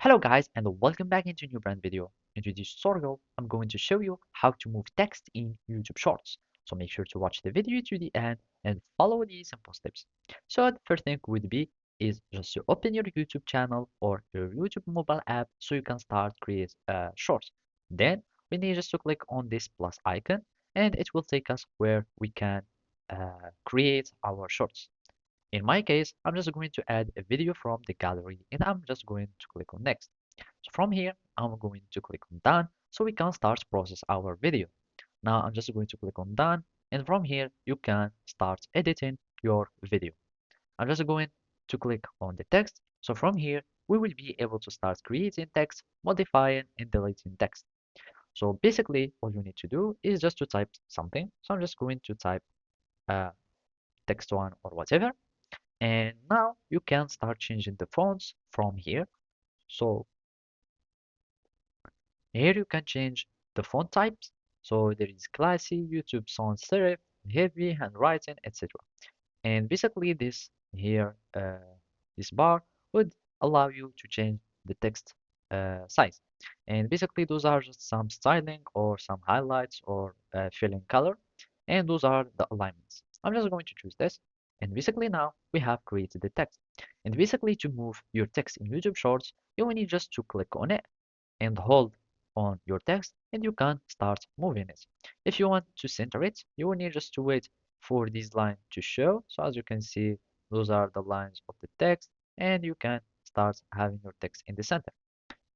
Hello guys and welcome back into a new brand video. In today's tutorial, I'm going to show you how to move text in YouTube Shorts. So make sure to watch the video to the end and follow these simple steps. So the first thing would be is just to open your YouTube channel or your YouTube mobile app so you can start create shorts. Then we need just to click on this plus icon and it will take us where we can create our shorts. In my case, I'm just going to add a video from the gallery and I'm just going to click on next. So from here, I'm going to click on done so we can start process our video. Now I'm just going to click on done and from here you can start editing your video. I'm just going to click on the text. So from here, we will be able to start creating text, modifying and deleting text. So basically all you need to do is just to type something. So I'm just going to type uh, text one or whatever. And now you can start changing the fonts from here. So here you can change the font types. So there is classy, YouTube sans serif, heavy, handwriting, etc. And basically this here, this bar would allow you to change the text size. And basically those are just some styling or some highlights or filling color. And those are the alignments. I'm just going to choose this. And basically now we have created the text. And basically to move your text in YouTube Shorts, you will need just to click on it and hold on your text and you can start moving it. If you want to center it, you will need just to wait for this line to show. So as you can see, those are the lines of the text and you can start having your text in the center.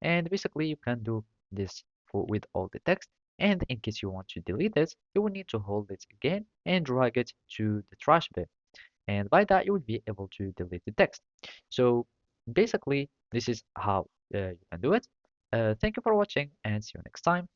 And basically you can do this with all the text. And in case you want to delete it, you will need to hold it again and drag it to the trash bin. And by that, you will be able to delete the text. So basically, this is how you can do it. Thank you for watching and see you next time.